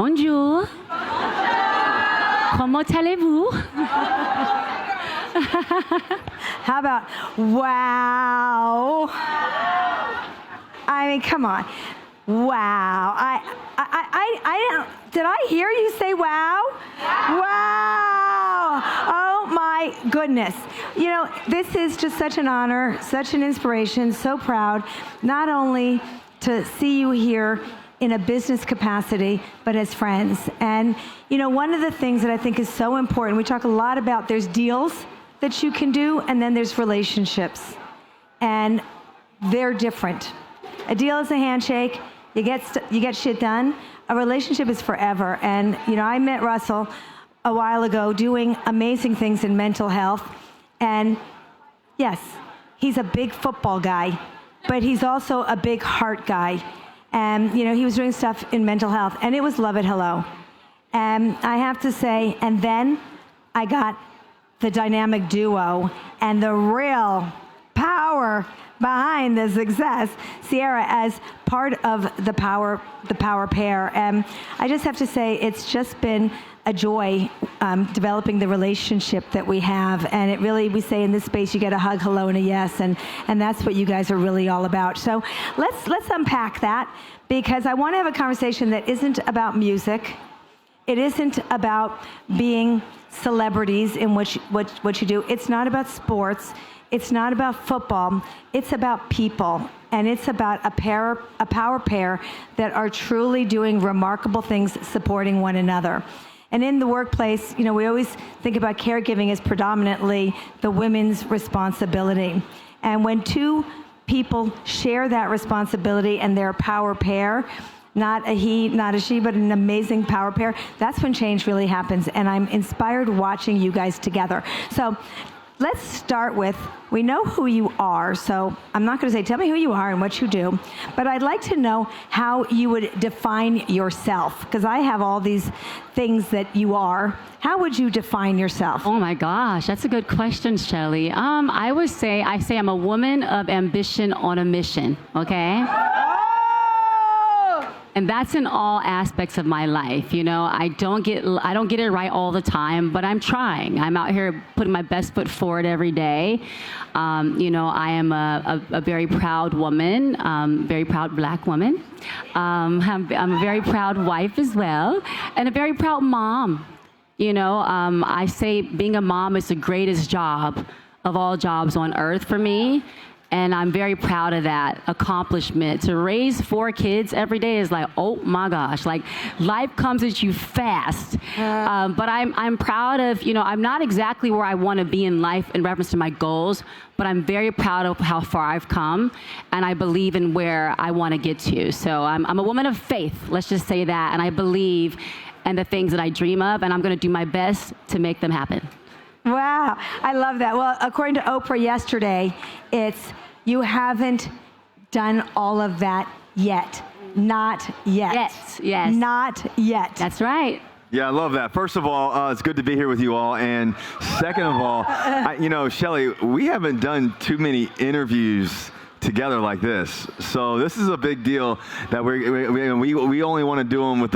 Bonjour. Comment allez-vous? How about, wow. I mean, come on. Wow. Did I hear you say wow? Wow. Oh my goodness. You know, this is just such an honor, such an inspiration, so proud, not only to see you here in a business capacity, but as friends. And, you know, one of the things that I think is so important, we talk a lot about there's deals that you can do, and then there's relationships. And they're different. A deal is a handshake, you get shit done. A relationship is forever. And, you know, I met Russell a while ago doing amazing things in mental health. And yes, he's a big football guy, but he's also a big heart guy. And, you know, he was doing stuff in mental health, and it was love it hello. And I have to say, and then I got the dynamic duo and the real power behind the success, Ciara, as part of the power pair. And I just have to say, it's just been a joy developing the relationship that we have. And it really, we say in this space, you get a hug, hello, and a yes. And that's what you guys are really all about. So let's unpack that, because I want to have a conversation that isn't about music. It isn't about being celebrities in what you do. It's not about sports. It's not about football. It's about people. And it's about a power pair that are truly doing remarkable things, supporting one another. And in the workplace, you know, we always think about caregiving as predominantly the women's responsibility. And when two people share that responsibility and they're a power pair, not a he, not a she, but an amazing power pair, that's when change really happens. And I'm inspired watching you guys together. So let's start with, we know who you are, so I'm not going to say, tell me who you are and what you do, but I'd like to know how you would define yourself, because I have all these things that you are. How would you define yourself? Oh my gosh, that's a good question, Shelley. I say I'm a woman of ambition on a mission, okay? And that's in all aspects of my life. You know, I don't get it right all the time, but I'm trying. I'm out here putting my best foot forward every day. You know, I am a very proud woman, very proud Black woman. I'm a very proud wife as well, and a very proud mom. You know, I say being a mom is the greatest job of all jobs on earth for me. And I'm very proud of that accomplishment. To raise 4 kids every day is like, oh my gosh, like life comes at you fast. But I'm proud of, you know, I'm not exactly where I want to be in life in reference to my goals, but I'm very proud of how far I've come, and I believe in where I want to get to. So I'm a woman of faith, let's just say that, and I believe in the things that I dream of, and I'm going to do my best to make them happen. Wow, I love that. Well, according to Oprah yesterday, it's you haven't done all of that yet. Not yet. Yes. Not yet. That's right. Yeah, I love that. First of all, it's good to be here with you all. And second of all, you know, Shelley, we haven't done too many interviews together like this, so this is a big deal that we only want to do them with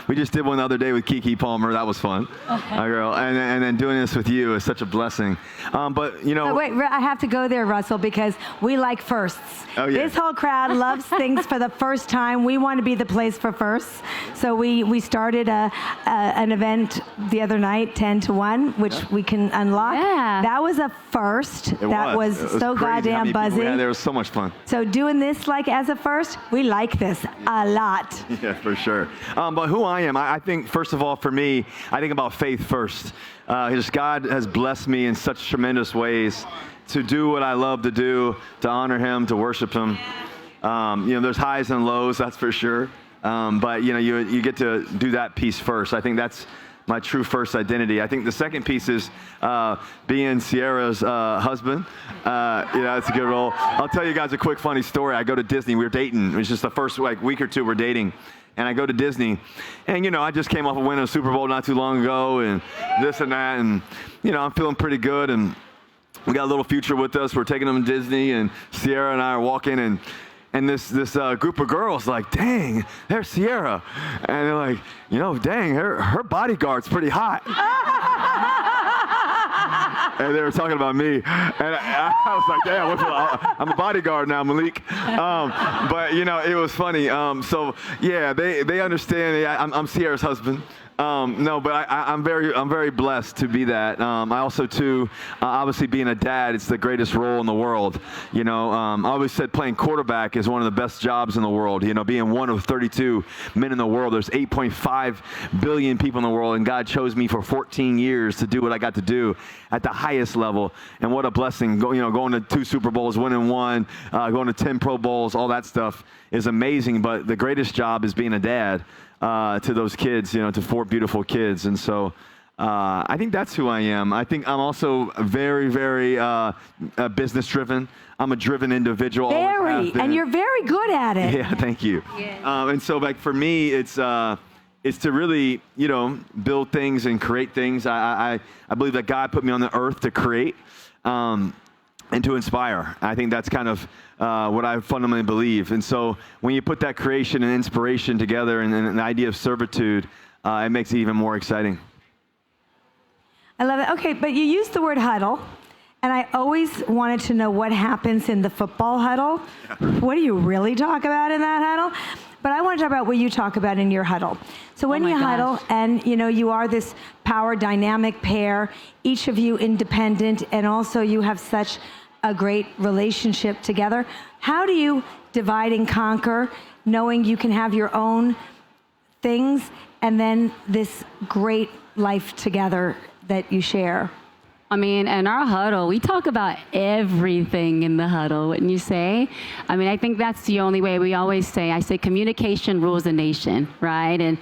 we just did one the other day with Keke Palmer. That was fun, my girl, and then doing this with you is such a blessing. But you know, wait, I have to go there, Russell, because we like firsts. Oh, yeah. This whole crowd loves things for the first time. We want to be the place for firsts, so we started an event the other night, 10 to 1, which we can unlock. Yeah. That was a first. It was so crazy goddamn buzzy. Yeah, there was so much fun. So doing this like as a first, we like this a lot. Yeah, for sure. But who I am, I think, first of all, for me, I think about faith first. Just God has blessed me in such tremendous ways to do what I love to do, to honor Him, to worship Him. You know, there's highs and lows, that's for sure. But, you know, you get to do that piece first. I think that's my true first identity. I think the second piece is being Ciara's husband. You know, it's a good role. I'll tell you guys a quick funny story. I go to Disney. We were dating. It was just the first week or two we're dating. And I go to Disney. And, you know, I just came off of winning a Super Bowl not too long ago and this and that. And, you know, I'm feeling pretty good. And we got a little future with us. We're taking them to Disney. And Ciara and I are walking. And and this group of girls like, dang, there's Ciara. And they're like, dang, her bodyguard's pretty hot. And they were talking about me. And I was like, damn, I'm a bodyguard now, Malik. But, it was funny. So, yeah, they understand. I'm Ciara's husband. No, but I'm very blessed to be that. I also too, obviously being a dad, it's the greatest role in the world. I always said playing quarterback is one of the best jobs in the world. Being one of 32 men in the world. There's 8.5 billion people in the world, and God chose me for 14 years to do what I got to do at the highest level. And what a blessing! Going to 2 Super Bowls, winning 1, going to 10 Pro Bowls, all that stuff is amazing. But the greatest job is being a dad. To those kids, to 4 beautiful kids. And so I think that's who I am. I think I'm also very, very business driven. I'm a driven individual. Very, and you're very good at it. Yeah, thank you. Yeah. And so like for me, it's to really, build things and create things. I believe that God put me on the earth to create and to inspire. I think that's kind of what I fundamentally believe. And so when you put that creation and inspiration together and the idea of servitude, it makes it even more exciting. I love it. Okay, but you used the word huddle, and I always wanted to know what happens in the football huddle. What do you really talk about in that huddle? But I want to talk about what you talk about in your huddle. So when you huddle, and you are this power dynamic pair, each of you independent, and also you have such a great relationship together. How do you divide and conquer, knowing you can have your own things and then this great life together that you share? I mean, in our huddle, we talk about everything in the huddle, wouldn't you say? I mean, I think that's the only way. I say communication rules the nation, right? And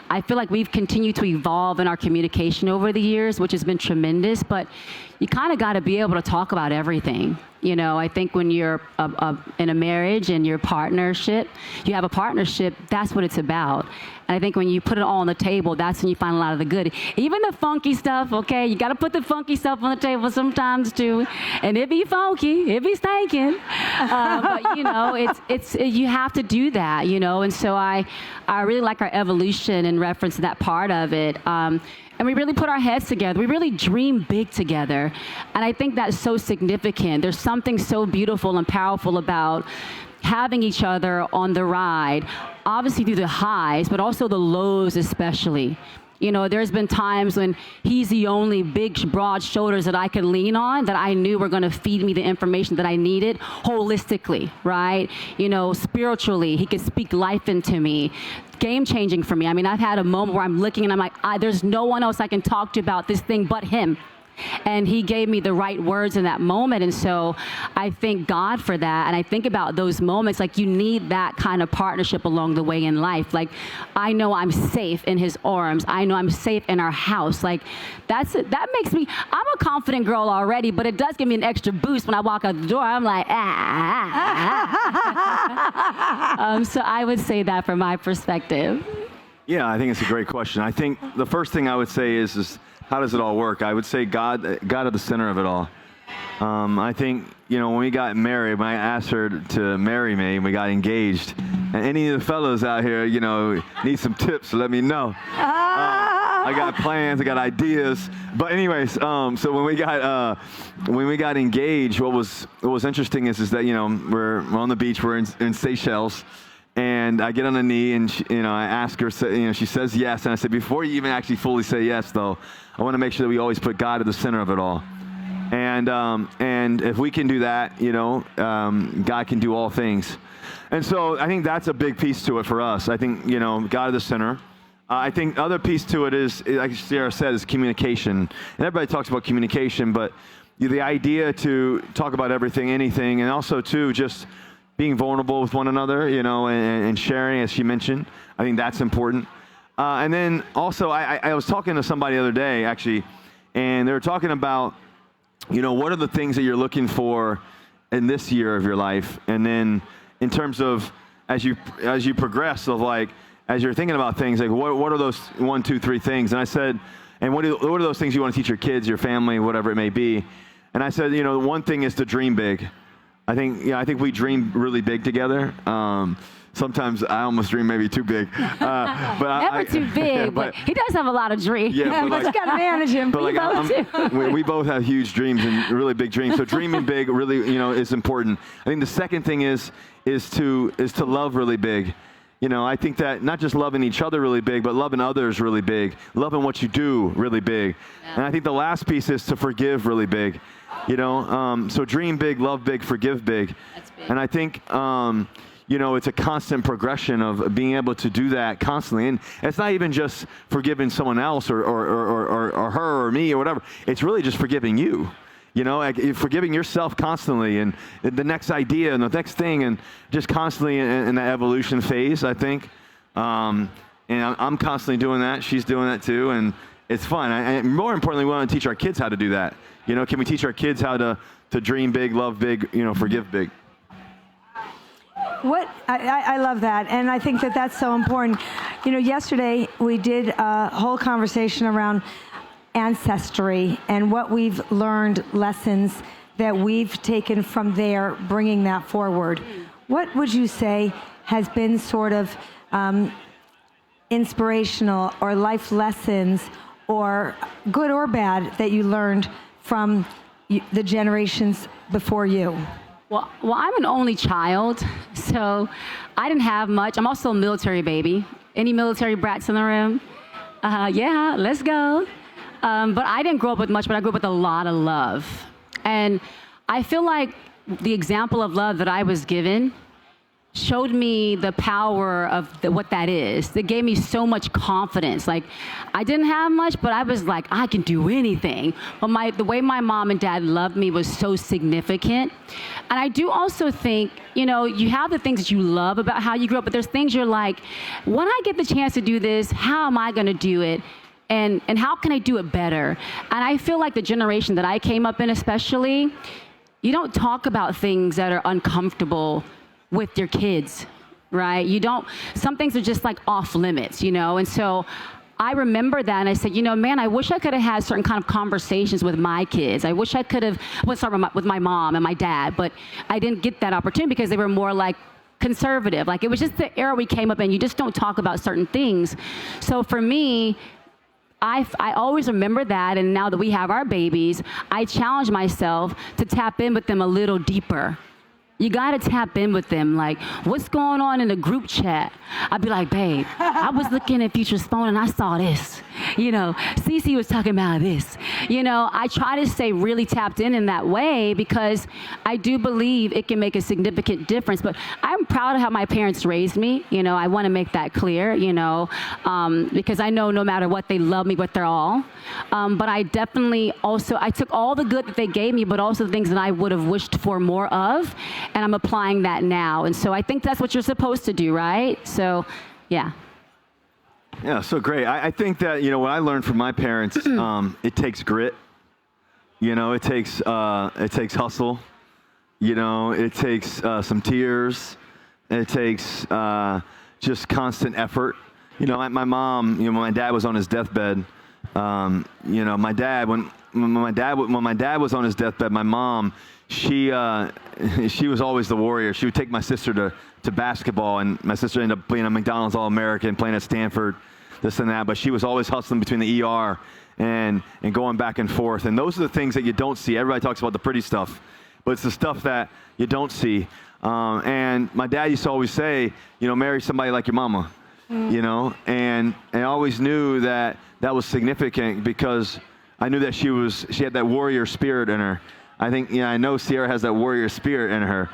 I feel like we've continued to evolve in our communication over the years, which has been tremendous, but you kind of got to be able to talk about everything. I think when you're in a marriage and your partnership, you have a partnership, that's what it's about. And I think when you put it all on the table, that's when you find a lot of the good. Even the funky stuff, okay? You got to put the funky stuff on the table sometimes too. And it be funky, it be stinking. But you have to do that, And so I really like our evolution in reference to that part of it. And we really put our heads together. We really dream big together. And I think that's so significant. There's something so beautiful and powerful about having each other on the ride, obviously through the highs, but also the lows especially. There's been times when he's the only big, broad shoulders that I could lean on that I knew were going to feed me the information that I needed holistically, right? Spiritually, he could speak life into me. Game changing for me. I mean, I've had a moment where I'm looking and I'm like, there's no one else I can talk to about this thing but him. And he gave me the right words in that moment. And so I thank God for that. And I think about those moments, like you need that kind of partnership along the way in life. Like, I know I'm safe in his arms. I know I'm safe in our house. Like, that makes me, I'm a confident girl already, but it does give me an extra boost when I walk out the door. I'm like, so I would say that from my perspective. Yeah, I think it's a great question. I think the first thing I would say is how does it all work? I would say God at the center of it all. I think, when we got married, when I asked her to marry me, we got engaged. And any of the fellows out here, need some tips, let me know. I got plans, I got ideas. But anyways, so when we got engaged, what was interesting is that, we're on the beach, we're in Seychelles. And I get on a knee and, I ask her, she says yes. And I said, before you even actually fully say yes, though, I want to make sure that we always put God at the center of it all. And if we can do that, God can do all things. And so I think that's a big piece to it for us. I think, God at the center. I think other piece to it is, like Ciara said, is communication. And everybody talks about communication, but the idea to talk about everything, anything, and also, too, just being vulnerable with one another, and sharing, as she mentioned. I think that's important. And then also, I was talking to somebody the other day, actually, and they were talking about, what are the things that you're looking for in this year of your life? And then in terms of, as you progress, as you're thinking about things, like what are those 1, 2, 3 things? And I said, and what are those things you want to teach your kids, your family, whatever it may be? And I said, one thing is to dream big. I think we dream really big together. Sometimes I almost dream maybe too big. But Never too big, but he does have a lot of dreams. Yeah, But you got to manage him. But like, we both have huge dreams and really big dreams. So dreaming big really, is important. I think the second thing is to love really big. I think that not just loving each other really big, but loving others really big, loving what you do really big. Yeah. And I think the last piece is to forgive really big. So dream big, love big, forgive big. That's big. And I think it's a constant progression of being able to do that constantly. And it's not even just forgiving someone else or her or me or whatever. It's really just forgiving you. Like forgiving yourself constantly and the next idea and the next thing and just constantly in that evolution phase, I think. And I'm constantly doing that. She's doing that too. And it's fun. And more importantly, we want to teach our kids how to do that. Can we teach our kids how to dream big, love big, forgive big? I love that, and I think that that's so important. Yesterday we did a whole conversation around Ancestry and what we've learned, lessons that we've taken from there, bringing that forward. What would you say has been sort of inspirational or life lessons, or good or bad, that you learned from the generations before you? Well, I'm an only child, so I didn't have much. I'm also a military baby. Any military brats in the room? Yeah, let's go. But I didn't grow up with much, but I grew up with a lot of love. And I feel like the example of love that I was given showed me the power of what that is. It gave me so much confidence. Like, I didn't have much, but I was like, I can do anything. But the way my mom and dad loved me was so significant. And I do also think, you have the things that you love about how you grew up, but there's things you're like, when I get the chance to do this, how am I going to do it? And how can I do it better? And I feel like the generation that I came up in especially, you don't talk about things that are uncomfortable with your kids, right? Some things are just like off limits, And so I remember that and I said, man, I wish I could have had certain kind of conversations with my kids. I wish I could have, with my mom and my dad, but I didn't get that opportunity because they were more like conservative. Like, it was just the era we came up in. You just don't talk about certain things. So for me, I always remember that, and now that we have our babies, I challenge myself to tap in with them a little deeper. You gotta tap in with them. Like, what's going on in the group chat? I'd be like, babe, I was looking at Future's phone and I saw this. Cece was talking about this. I try to stay really tapped in that way because I do believe it can make a significant difference. But I'm proud of how my parents raised me. I want to make that clear, because I know no matter what, they love me with their all. But I definitely I took all the good that they gave me, but also the things that I would have wished for more of. And I'm applying that now. And so I think that's what you're supposed to do, right? So, yeah. Yeah, so great. I think that, what I learned from my parents, it takes grit. It takes hustle. It takes some tears. It takes just constant effort. My mom, when my dad was on his deathbed, my dad, when my dad was on his deathbed, my mom, she was always the warrior. She would take my sister to basketball, and my sister ended up being a McDonald's All-American, playing at Stanford, this and that. But she was always hustling between the ER and going back and forth. And those are the things that you don't see. Everybody talks about the pretty stuff, but it's the stuff that you don't see. And my dad used to always say, marry somebody like your mama, and I always knew that was significant because I knew that she had that warrior spirit in her. I think, I know Ciara has that warrior spirit in her,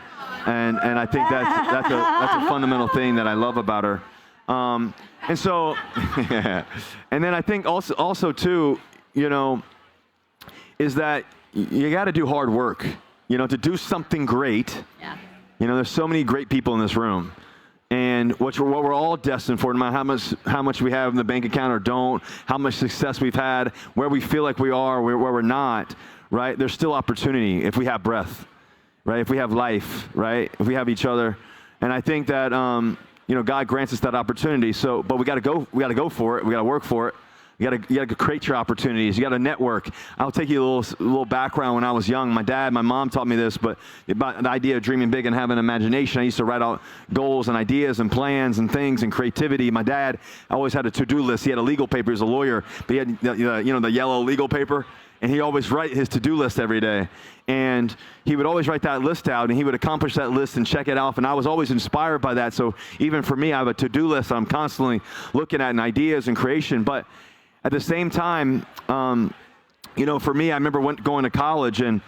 and I think that's a fundamental thing that I love about her. And so, and then I think also too, is that you got to do hard work, to do something great. Yeah. There's so many great people in this room. And what we're all destined for, no matter how much we have in the bank account or don't, how much success we've had, where we feel like we are, where we're not, right? There's still opportunity if we have breath, right? If we have life, right? If we have each other. And I think that, God grants us that opportunity. So, but we got to go for it. We got to work for it. You gotta create your opportunities. You gotta network. I'll take you a little background. When I was young, my mom taught me this, but about the idea of dreaming big and having an imagination. I used to write out goals and ideas and plans and things and creativity. My dad always had a to-do list. He had a legal paper. He was a lawyer, but he had the yellow legal paper, and he always write his to-do list every day. And he would always write that list out, and he would accomplish that list and check it off. And I was always inspired by that. So even for me, I have a to-do list I'm constantly looking at, and ideas and creation. But at the same time, for me, I remember going to college, and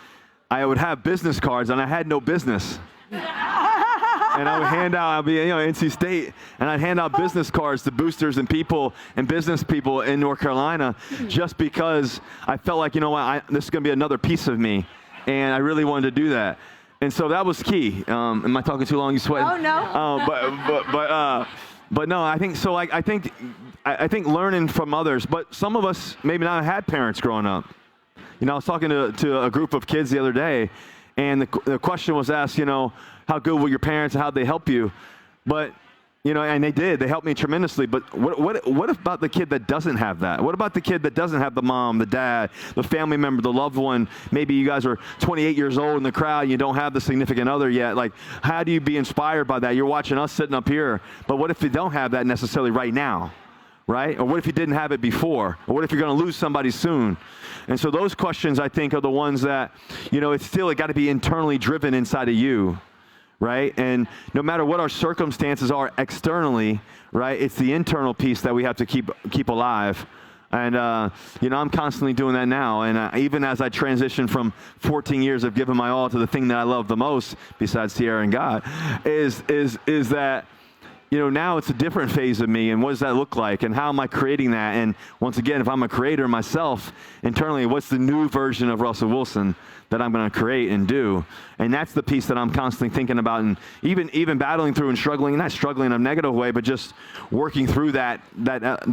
I would have business cards, and I had no business. And I would hand out, I'd be NC State, and I'd hand out business cards to boosters and people and business people in North Carolina, just because I felt like, this is going to be another piece of me, and I really wanted to do that. And so that was key. Am I talking too long? You sweating? Oh, no. But no, I think so. I think learning from others, but some of us maybe not had parents growing up. I was talking to a group of kids the other day, and the question was asked, how good were your parents and how'd they help you? But, and they did. They helped me tremendously. But what about the kid that doesn't have that? What about the kid that doesn't have the mom, the dad, the family member, the loved one? Maybe you guys are 28 years old in the crowd, and you don't have the significant other yet. Like, how do you be inspired by that? You're watching us sitting up here, but what if you don't have that necessarily right now? Right? Or what if you didn't have it before? Or what if you're going to lose somebody soon? And so those questions, I think, are the ones that, it got to be internally driven inside of you. Right? And no matter what our circumstances are externally, right, it's the internal piece that we have to keep alive. And, I'm constantly doing that now. And even as I transition from 14 years of giving my all to the thing that I love the most, besides Ciara and God, is that, now it's a different phase of me, and what does that look like, and how am I creating that? And once again, if I'm a creator myself, internally, what's the new version of Russell Wilson that I'm going to create and do? And that's the piece that I'm constantly thinking about, and even battling through and struggling, not struggling in a negative way, but just working through that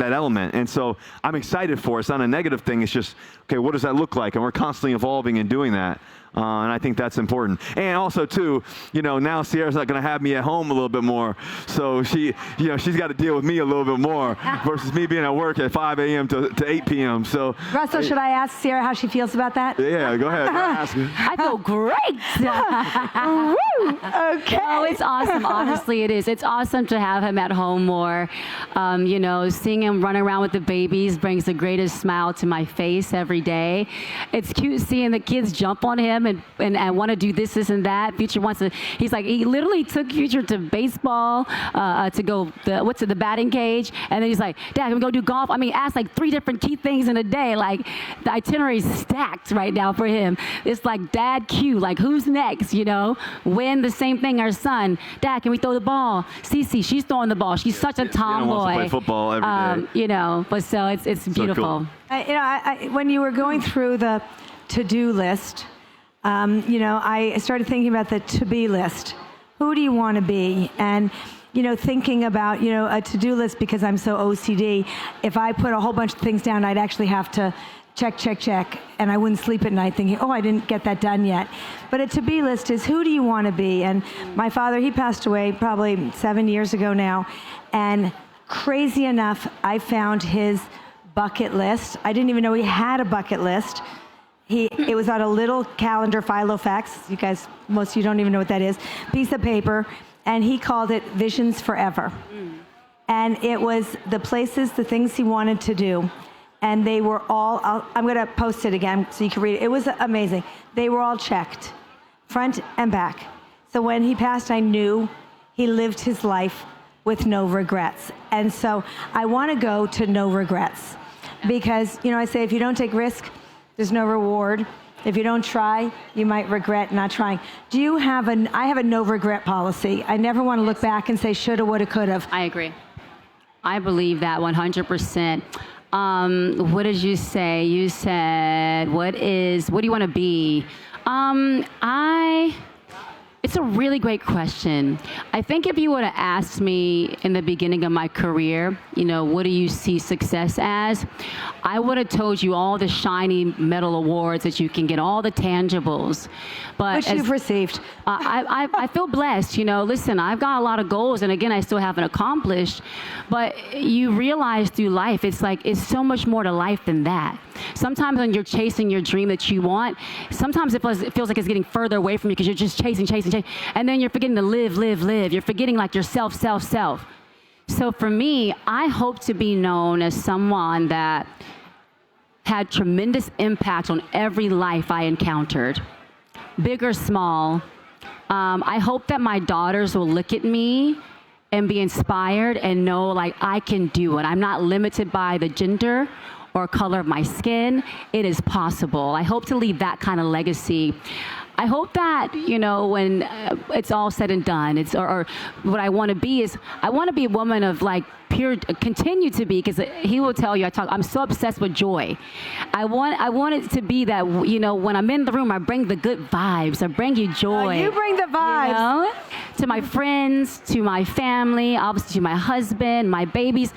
element. And so I'm excited for it. It's not a negative thing. It's just, okay, what does that look like? And we're constantly evolving and doing that. And I think that's important. And also, too, now Ciara's not going to have me at home a little bit more. So she's got to deal with me a little bit more versus me being at work at 5 a.m. to 8 p.m. So, Russell, should I ask Ciara how she feels about that? Yeah, go ahead. Ask her. I feel great. Okay. Oh, it's awesome. Honestly, it is. It's awesome to have him at home more. Seeing him run around with the babies brings the greatest smile to my face every day. It's cute seeing the kids jump on him and want to do this and that. Future wants to, he literally took Future to baseball, to go, the batting cage. And then he's like, Dad, can we go do golf? I mean, ask like 3 different key things in a day. Like, the itinerary is stacked right now for him. It's like Dad Q, like, who's next, When the same thing, our son, Dad, can we throw the ball? Cece, she's throwing the ball. She's such a tomboy. Wants to play football every day. But so it's beautiful. Cool. When you were going through the to-do list, I started thinking about the to-be list. Who do you want to be? And, thinking about, a to-do list, because I'm so OCD, if I put a whole bunch of things down, I'd actually have to check, and I wouldn't sleep at night thinking, I didn't get that done yet. But a to-be list is, who do you want to be? And my father, he passed away probably 7 years ago now, and crazy enough, I found his bucket list. I didn't even know he had a bucket list. It was on a little calendar, Filofax. You guys, most of you don't even know what that is. Piece of paper, and he called it Visions Forever. And it was the places, the things he wanted to do. And they were all, I'm going to post it again so you can read it. It was amazing. They were all checked, front and back. So when he passed, I knew he lived his life with no regrets. And so I want to go to no regrets. Because, I say, if you don't take risk, there's no reward. If you don't try, you might regret not trying. I have a no regret policy. I never want to look back and say shoulda, woulda, coulda. I agree. I believe that 100%. What did you say? You said, what do you want to be? It's a really great question. I think if you would have asked me in the beginning of my career, what do you see success as? I would have told you all the shiny medal awards that you can get, all the tangibles. But Which you've received. I feel blessed. Listen, I've got a lot of goals, and again, I still haven't accomplished. But you realize through life, it's so much more to life than that. Sometimes when you're chasing your dream that you want, sometimes it feels like it's getting further away from you because you're just chasing. And then you're forgetting to live. You're forgetting like yourself. So for me, I hope to be known as someone that had tremendous impact on every life I encountered, big or small. I hope that my daughters will look at me and be inspired and know I can do it. I'm not limited by the gender or color of my skin. It is possible. I hope to leave that kind of legacy. I hope that, when it's all said and done, or what I want to be is, I want to be a woman of pure, continue to be, because he will tell you, I'm so obsessed with joy. I want it to be that, when I'm in the room, I bring the good vibes. I bring you joy. You bring the vibes. To my friends, to my family, obviously to my husband, my babies.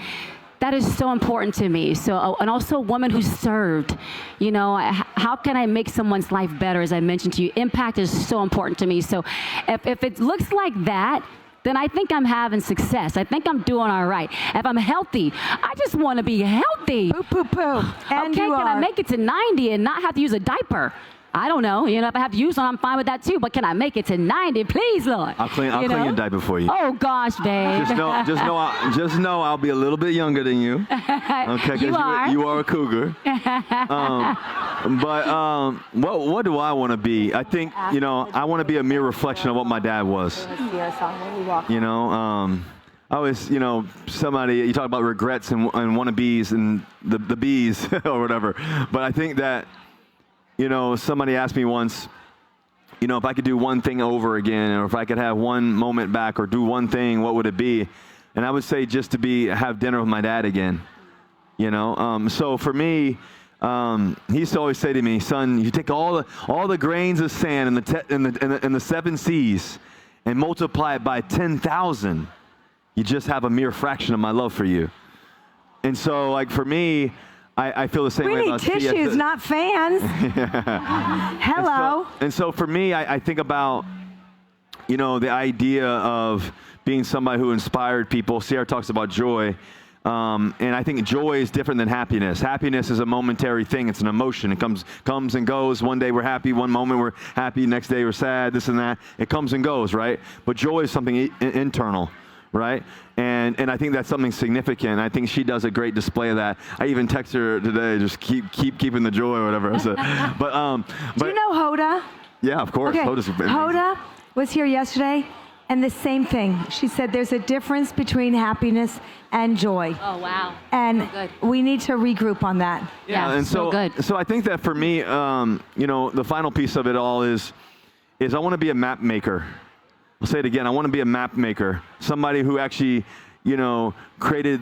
That is so important to me. So, and also a woman who served. How can I make someone's life better? As I mentioned to you, impact is so important to me. So, if it looks like that, then I think I'm having success. I think I'm doing all right. If I'm healthy, I just want to be healthy. Poo. And okay, can I make it to 90 and not have to use a diaper? I don't know. If I have to use one, I'm fine with that too. But can I make it to 90, please, Lord? I'll clean your diaper for you. Oh gosh, babe. Just know I'll be a little bit younger than you. Okay, because you are a cougar. What do I want to be? I think I want to be a mere reflection of what my dad was. I always, somebody, you talk about regrets and wannabes and the bees or whatever. But I think that, somebody asked me once, if I could do one thing over again, or if I could have one moment back or do one thing, what would it be? And I would say just to have dinner with my dad again. So for me, he used to always say to me, son, you take all the grains of sand in the 7 seas and multiply it by 10,000. You just have a mere fraction of my love for you. And so, for me, I feel the same way about we need tissues, not fans. Hello. And so for me, I think about, the idea of being somebody who inspired people. Ciara talks about joy. And I think joy is different than happiness. Happiness is a momentary thing. It's an emotion. It comes and goes. One day we're happy. One moment we're happy. Next day we're sad, this and that. It comes and goes, right? But joy is something internal. Right? And I think that's something significant. I think she does a great display of that. I even text her today, just keeping the joy or whatever. So, but do you know Hoda? Yeah, of course. Okay. Hoda was here yesterday, and the same thing. She said there's a difference between happiness and joy. Oh, wow. And so we need to regroup on that. Yeah, and so good. So I think that for me, the final piece of it all is I want to be a map maker. I'll say it again. I want to be a map maker, somebody who actually, created,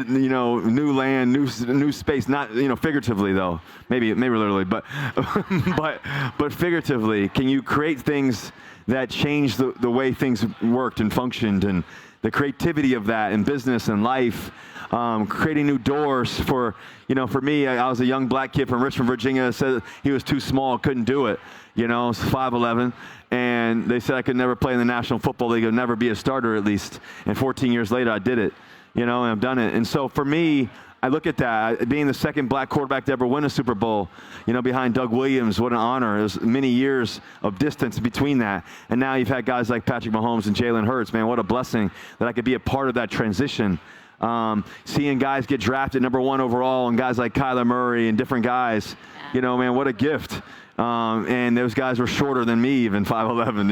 new land, new space. Not, figuratively though, maybe literally, but, but figuratively. Can you create things that change the way things worked and functioned, and the creativity of that in business and life, creating new doors for me. I was a young black kid from Richmond, Virginia. Said he was too small, couldn't do it. I was 5'11", and they said I could never play in the National Football League, or never be a starter at least. And 14 years later, I did it, and I've done it. And so for me, I look at that, being the second black quarterback to ever win a Super Bowl, behind Doug Williams. What an honor. It was many years of distance between that. And now you've had guys like Patrick Mahomes and Jalen Hurts. Man, what a blessing that I could be a part of that transition. Seeing guys get drafted #1 overall, and guys like Kyler Murray and different guys, man, what a gift. And those guys were shorter than me, even 5'11",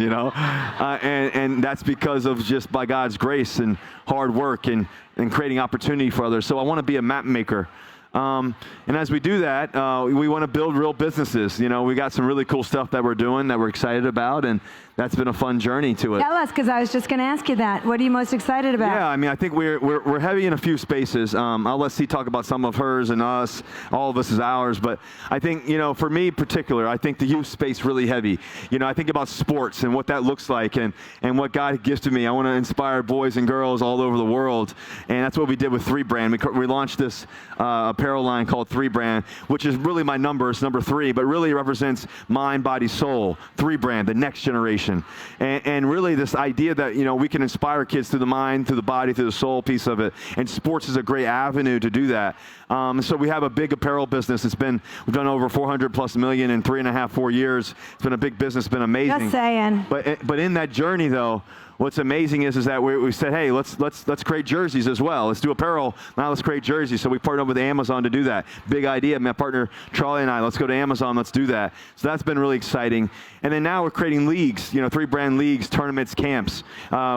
and that's because of just by God's grace and hard work and creating opportunity for others. So I want to be a map maker. And as we do that, we want to build real businesses. We got some really cool stuff that we're doing that we're excited about, and that's been a fun journey to it. Tell us, because I was just going to ask you that. What are you most excited about? Yeah, I mean, I think we're heavy in a few spaces. I'll let C talk about some of hers and us. All of us is ours. But I think, for me in particular, I think the youth space really heavy. I think about sports and what that looks like and what God gifted me. I want to inspire boys and girls all over the world. And that's what we did with 3 Brand. We launched this apparel line called 3 Brand, which is really my number. It's number 3, but really represents mind, body, soul. 3 Brand, the next generation. And really this idea that, we can inspire kids through the mind, through the body, through the soul piece of it. And sports is a great avenue to do that. So we have a big apparel business. We've done over $400+ million in 3.5-4 years. It's been a big business, been amazing. Just saying. But in that journey though, what's amazing is that we said, hey, let's create jerseys as well. Let's do apparel. Now let's create jerseys. So we partnered up with Amazon to do that. Big idea. My partner Charlie and I, let's go to Amazon. Let's do that. So that's been really exciting. And then now we're creating leagues, 3 Brand leagues, tournaments, camps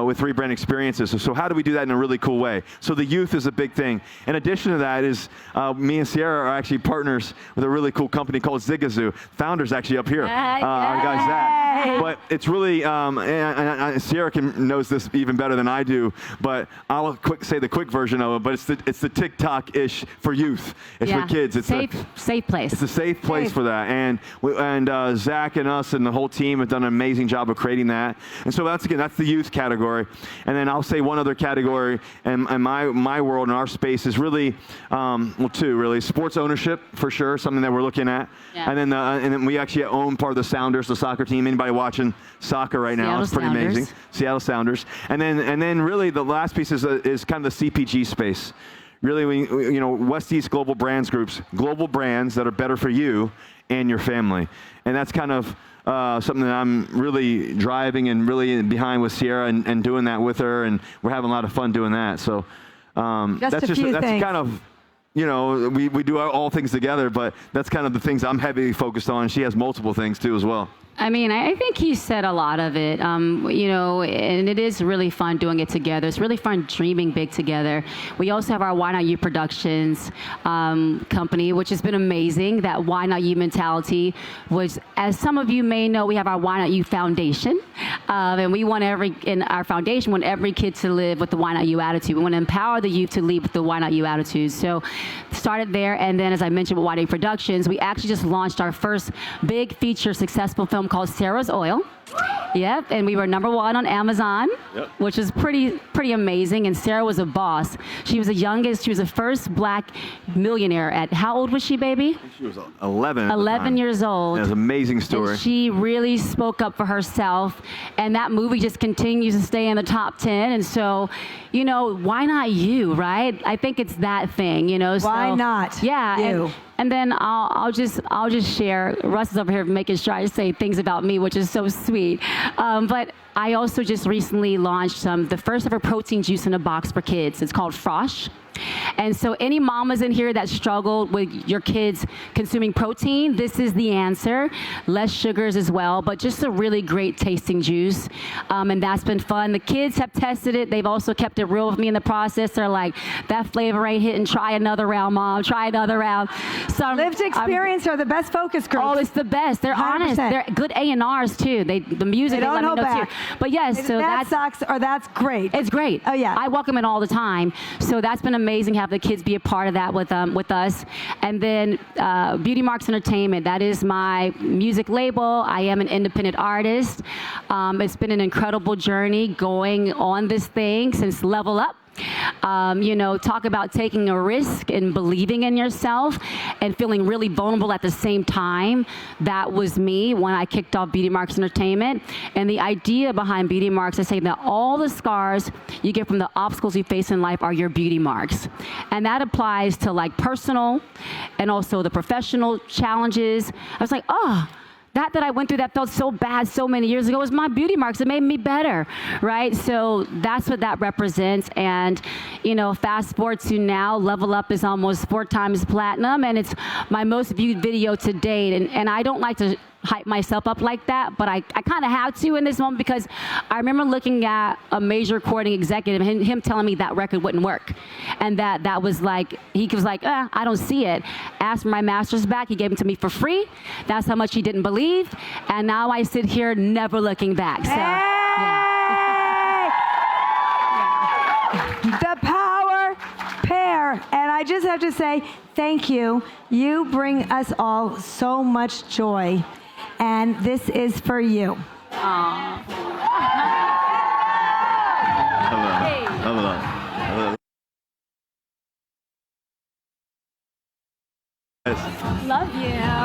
with 3 Brand experiences. So how do we do that in a really cool way? So the youth is a big thing. In addition to that is me and Ciara are actually partners with a really cool company called Zigazoo. Founder's actually up here. Our guy Zach. But it's really, and Ciara knows this even better than I do, but I'll say the quick version of it, but it's the TikTok-ish for youth. It's for kids. It's safe place. It's a safe place for that. And Zach and us and the whole team have done an amazing job of creating that. And so that's the youth category. And then I'll say one other category in my world, in our space, is really, 2 really. Sports ownership, for sure, something that we're looking at. Yeah. And then we actually own part of the Sounders, the soccer team. Anybody watching soccer right now? It's pretty amazing. Seattle Sounders. And then really the last piece is kind of the CPG space. Really, West East Global Brands Groups, global brands that are better for you and your family. And that's kind of something that I'm really driving and really behind with Ciara and doing that with her, and we're having a lot of fun doing that. So that's kind of, we do all things together, but that's kind of the things I'm heavily focused on. She has multiple things too as well. I mean, I think he said a lot of it, and it is really fun doing it together. It's really fun dreaming big together. We also have our Why Not You Productions company, which has been amazing. That Why Not You mentality was, as some of you may know, we have our Why Not You Foundation, and we want in our foundation, want every kid to live with the Why Not You attitude. We want to empower the youth to lead with the Why Not You attitude. So started there, and then as I mentioned with Why Not You Productions, we actually just launched our first big feature successful film called Sarah's Oil. Yep, and we were #1 on Amazon, which is pretty amazing. And Sarah was a boss. She was the youngest. She was the first Black millionaire at, how old was she, baby? She was 11. 11 years old. It was an amazing story. And she really spoke up for herself, and that movie just continues to stay in the top 10. And so, why not you, right? I think it's that thing, Why not? Yeah. You. And then I'll just share. Russ is over here making sure I say things about me, which is so sweet. But I also just recently launched the first ever protein juice in a box for kids. It's called Frosh. And so any mamas in here that struggle with your kids consuming protein, this is the answer. Less sugars as well, but just a really great tasting juice. And that's been fun. The kids have tested it. They've also kept it real with me in the process. They're like, that flavor ain't hitting. Try another round, Mom. Try another round. So Lived experience are the best focus groups. Oh, it's the best. They're 100%. Honest. They're good A&Rs too. The music, they let me know too. But yes, so that's great. It's great. Oh yeah. I welcome it all the time. So that's been amazing. Have the kids be a part of that with us. And then Beauty Marks Entertainment. That is my music label. I am an independent artist. It's been an incredible journey going on this thing since Level Up. Talk about taking a risk and believing in yourself and feeling really vulnerable at the same time. That was me when I kicked off Beauty Marks Entertainment. And the idea behind Beauty Marks is saying that all the scars you get from the obstacles you face in life are your beauty marks. And that applies to personal and also the professional challenges. I was like, that I went through that felt so bad so many years ago was my beauty marks. It made me better, right? So that's what that represents. And fast forward to now, Level Up is almost 4 times platinum, and it's my most viewed video to date. And I don't like to hype myself up like that, but I kind of have to in this moment, because I remember looking at a major recording executive and him telling me that record wouldn't work, and that was like, he was like, I don't see it. Asked for my master's back, he gave it to me for free. That's how much he didn't believe, and now I sit here never looking back. So, yeah. The power pair. And I just have to say, thank you. You bring us all so much joy. And this is for you. Aww. Hello. Love you.